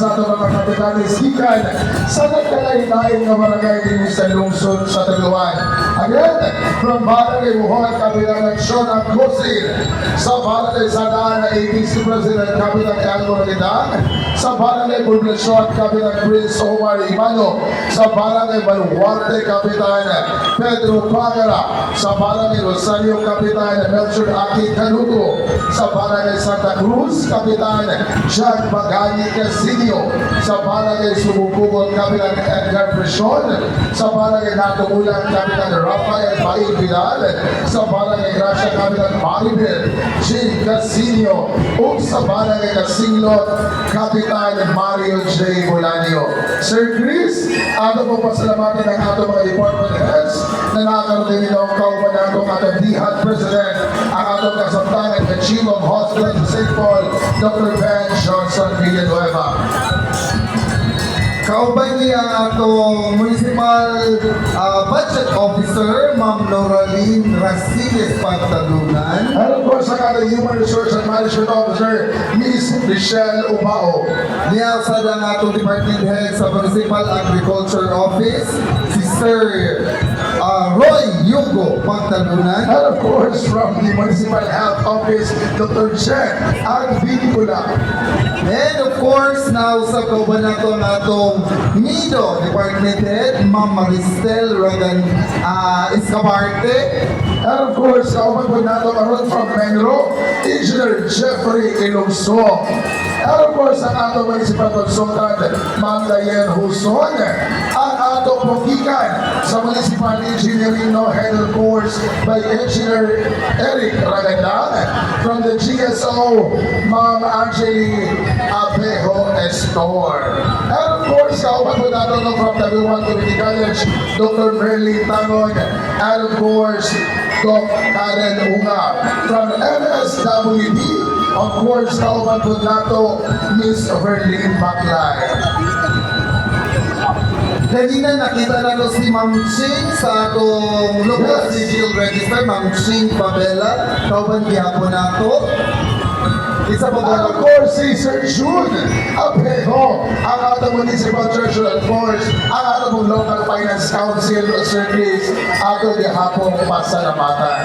sa ato mga kapitanis gikan sa nagkalain-lain nga barangay din sa lungsod sa Tuluan. Again, from Barangay Buhon, Kapitan Sean Ancosin, sa Barangay Sadaan, ABC President Kapitan Elmo Nagidang, sa Barangay Poblasyon, Kapitan Prince Omar Imano, sa Barangay Baluarte, Kapitan Pedro Pagara, sa Barangay Rosario, Kapitan Melchor Aki Canuto, sa Barangay Santa Cruz, Kapitan Jean Bagani Casinio, sa Barangay Sumubugon, Kapitan Edgar Presion, sa Barangay Natumulan, Kapitan Rafael Bail Vidal, sa Barangay Gracia, Kapitan Maribel J. Casinio, o sa Barangay Kasinglot, Kapitan Mario J. Bolanio. Sir Chris, ato po pasalamatan ng ato mga department heads na nakakaroon nila ang kauban na itong ating DHAT President, ang atong kasamtangan at Chief of Hospital sa St. Paul, Dr. Ben Johnson Villanueva. Kauban niya ang atong Municipal Budget Officer, Ma'am Noraline Rasiles Pagtalunan. And of course, ang ating Human Resource and Management Officer, Ms. Michelle Ubao. Niya sa ang atong Department Head sa Municipal Agriculture Office, si Sir Roy Yugo Pagtalunan. And of course, from the Municipal Health Office, Dr. Jen Agvinicula. And of course, now sa kauban nato ang atong NIDO Department Head, Ma'am Maristel Rogan Escabarte. And of course, kauban po nato karon from Menro, Engineer Jeffrey Ilongso. And of course, ang atong Municipal Consultant, Ma'am Diane Huson. Ang atong pogikan sa Municipal Engineering No-Header Course by Engineer Eric Ragandang. From the GSO, Ma'am Angeli Abejo Estor. And of course, kauban po nato from W1 Community College, Dr. Merly Tangon. And of course, Doc Karen Unga. From MSWD, of course, kauban po nato Miss Verlene Baclay. Kanina nakita na si Ma'am Ching sa atong local civil register, Ma'am Ching Pabela. Kauban gihapon nato. Isa po And of course, si Sir June Abejo, ang atong Municipal Treasurer, of course, ang atong Local Finance Council, Sir Chris, ato gihapong pasalamatan.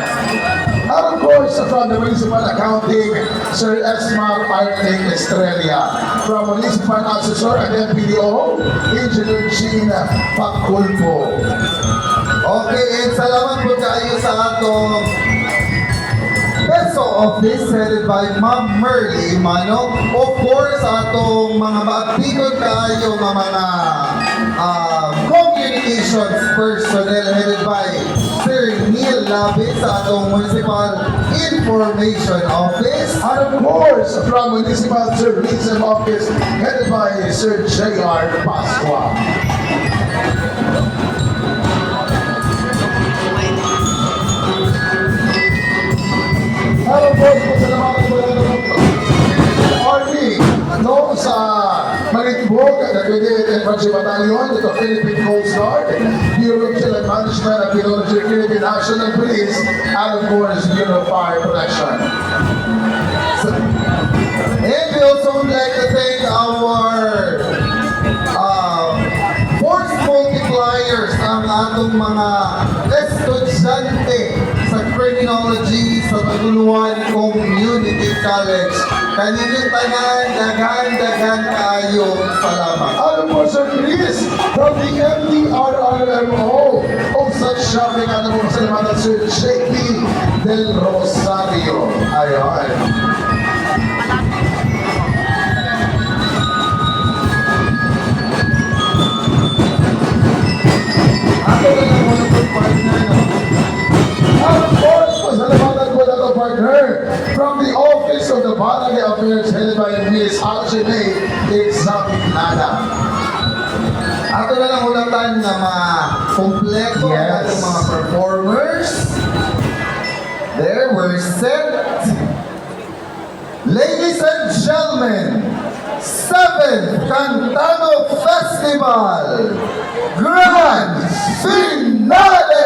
And of course, from the Municipal Accounting, Sir Esmar Arting Estrella. From Municipal Assessor and MPDO, Engineer Jean Pagkulpo. Okay, and salamat po kayo sa atong Peso Office headed by Ma'am Merly Mano. Of course, atong mga maaktigon kayo mga communications personnel headed by Sir Neil Labit sa atong Municipal Information Office. And of course, from Municipal Tourism Office, headed by Sir J.R. Pasqua. And of course, pasalamatan po natin Army, no, sa Malitbog, Deputy Infantry Battalion, ito Philippine Coast Guard, Bureau of Civil Management at Philippine National Police, and of course, Bureau of Fire Protection. And we also would like to thank our force multipliers, ang atong mga estudyante sa Criminology sa Taguluan Community College. Kanilang tanan, dagan kayo. Salamat. And of course, Sir Chris, from the MDRRMO of such shopping, at po pasalamatan Sir J.P. Del Rosario. Ayan. Ako na lang muna po partner. And of course, pasalamatan po natin partner from the Office of the Barangay Affairs headed by Ms. Archie Examinada. Ako na lang ulatan na ma-kompleto ang ating mga performers. There, we're set. Ladies and gentlemen, 7th Cantano Festival Grand Finale!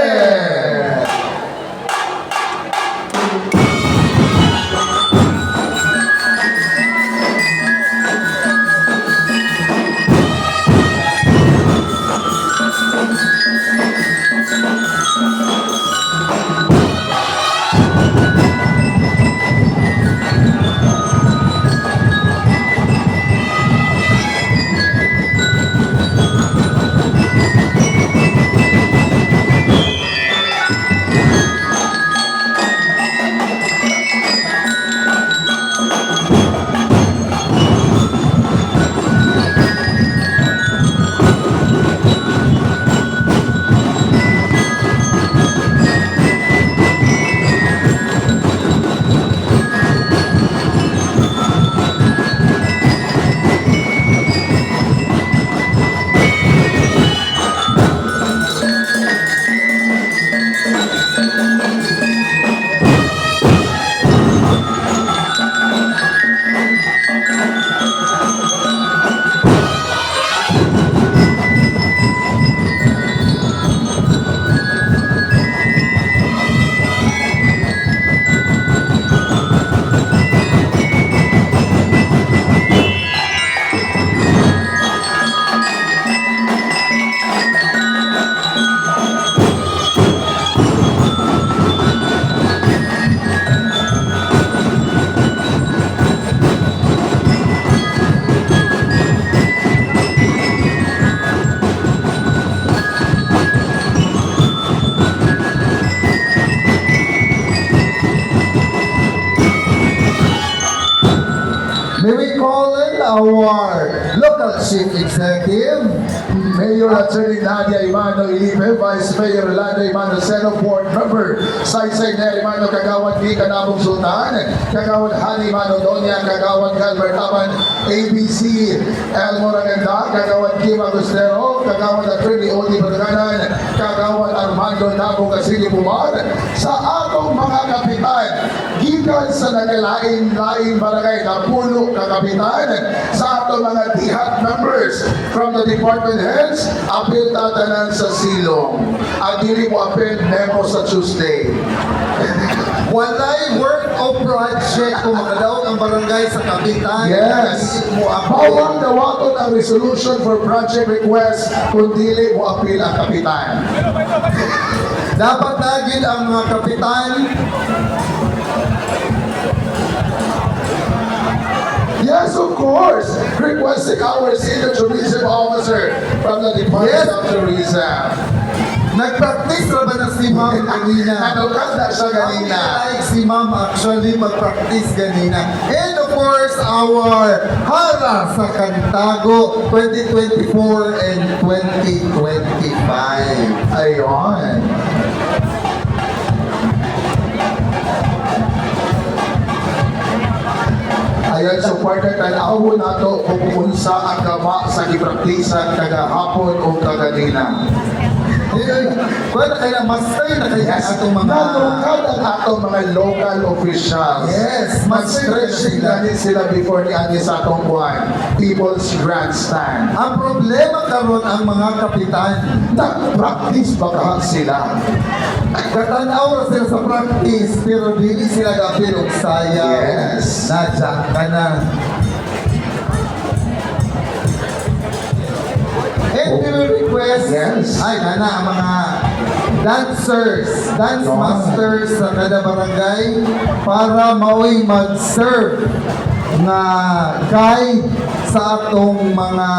Chief Executive. Mayor Attorney Nadia Imano Ilipe, Vice Mayor Orlando Imano Seno, Board Member Saysay Neri Imano, Kagawad D. Kanabong Sultan, Kagawad Hani Imano Donya, Kagawad Galbert Aban, ABC Elmo Raganda, Kagawad Kim Agustero, Kagawad Attorney Odi Barganan, Kagawad Armando Nabo Kasili Bumar, sa atong mga kapitan, gikan sa nagalain-lain barangay na puno kakapitan, sa atong mga dihat members from the department heads, apil tatanan sa silong. Ang dili mo apil memo sa Tuesday. Walay work of project kung makadaog ang barangay sa kapitan. Yes. Mo Bawang dawaton ang resolution for project request kung dili mo apil ang kapitan. Dapat nagil ang mga kapitan. Yes, of course. Requesting our senior tourism officer from the Department Yes. of Tourism. Nag-practice na ba na si ma'am kanina? Ano kanda siya kanina? Like si ma'am actually mag-practice kanina. And of course, our Hara sa Kantago 2024 and 2025. Ayon. Ayan, so partner, tanaw na to kung unsa ang gama sa gipraktisan kagahapon o kaganina. Kaya kaya master na kaya atong mga... Nalungkad ang atong mga local officials. Yes, Mag-stretching na din sila before ni Ani sa atong buwan. People's Grandstand. Ang problema karon ang mga kapitan. Nag-practice ba ka sila? Katanaw na sila sa practice, pero dili sila gapil og sayaw. Yes. Nadya ka na. And we will request, Yes. ay nana, ang mga dancers, dance Yun. masters sa kada barangay para mao'y mag-serve nga guide sa atong mga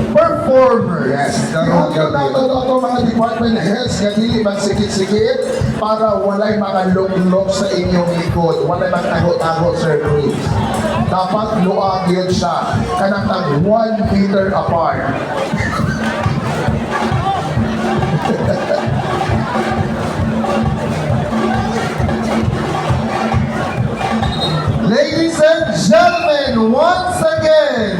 performers. Yes. Karong Ang gabi. ito mga department heads nga dili magsikit-sikit para walay mga lok-lok sa inyong likod. Walay magtago-tago, Sir Chris. Dapat luag yun siya. Kanang tag 1 meter apart. Ladies and gentlemen, once again,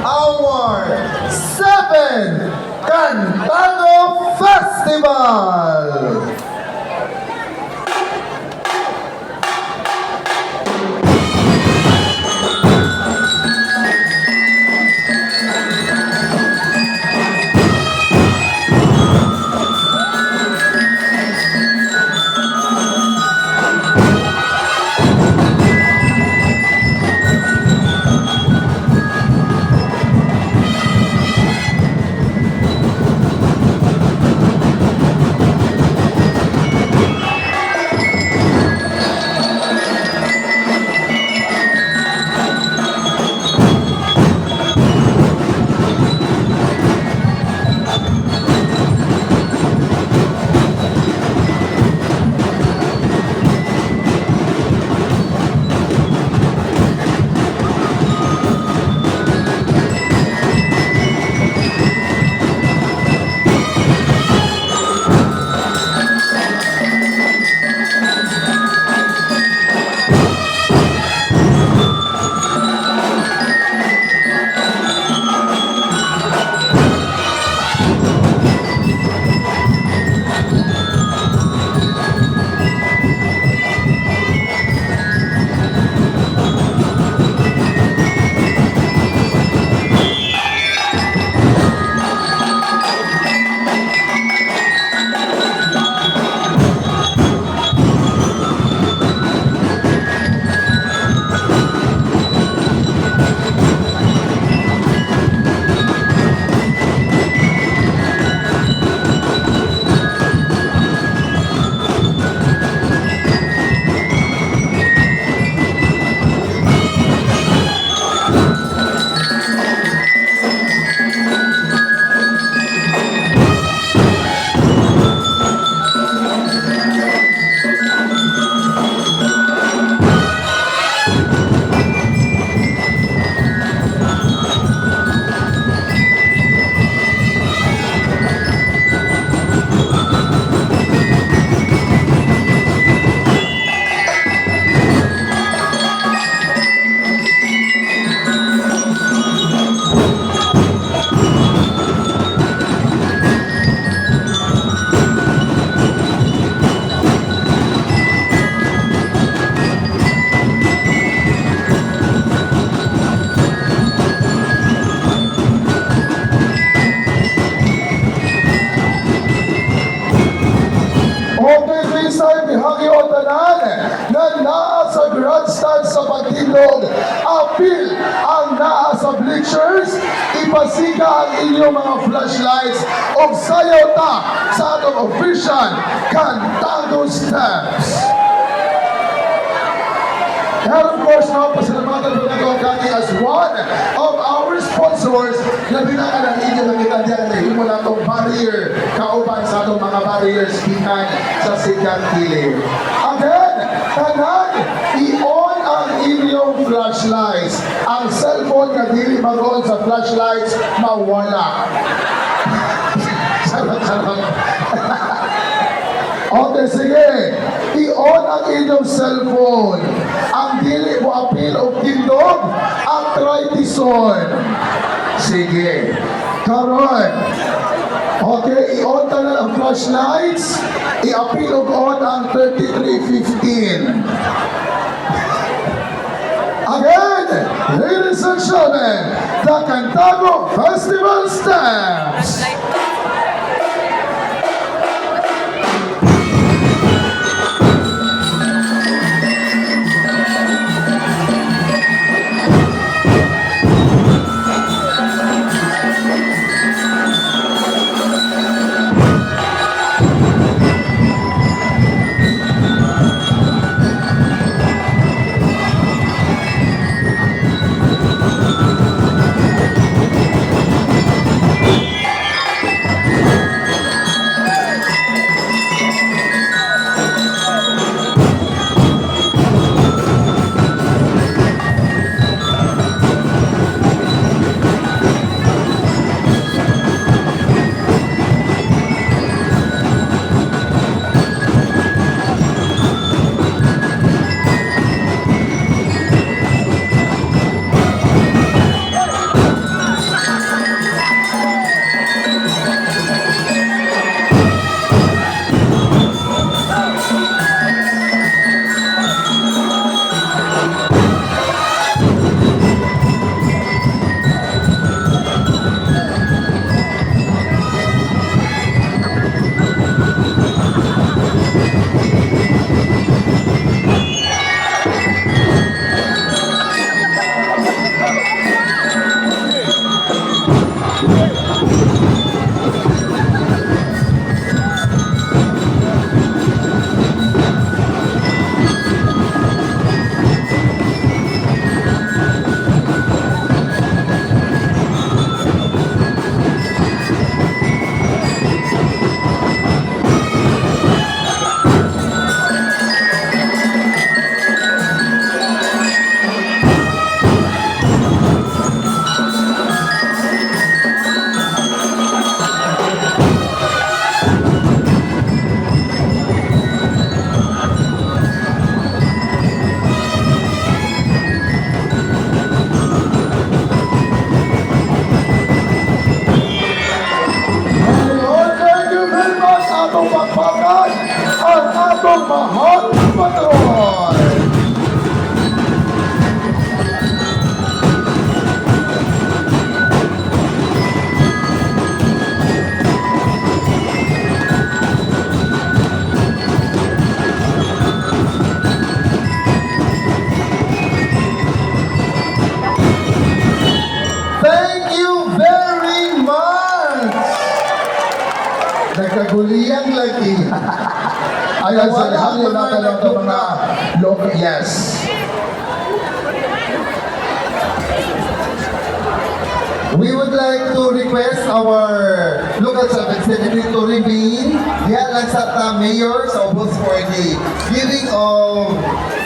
our 7 Cantago Festival! pasika ang inyong mga flashlights o sayaw ta sa atong official Cantago Steps. And of course, no, pasalamatan po nato kami as one of our sponsors na binangan ang inyo na kita diyan na himo na itong barrier kauban sa atong mga barriers gikan sa sigang kilid. Again, tanan, i-on ang inyong flashlights. Ang cellphone na dili mag-on sa flashlights, mawala. Sarap. Okay, sige. I-on ang inyong cellphone. Ang dili mo apil o tindog, ang tritison. Sige. Karon. Okay, i-on tanan ang flashlights. I-apil og on ang 3315. Again, ladies and gentlemen, the Cantago Festival Steps. Ang atong mahal patron. Thank you very much! Nagkaguliyang lagi. Ayan, sa Wala lahat mga na talaga nagtutla. mga local, yes. We would like to request our local representative to remain diyan lang sa mayor sa ubos for the giving of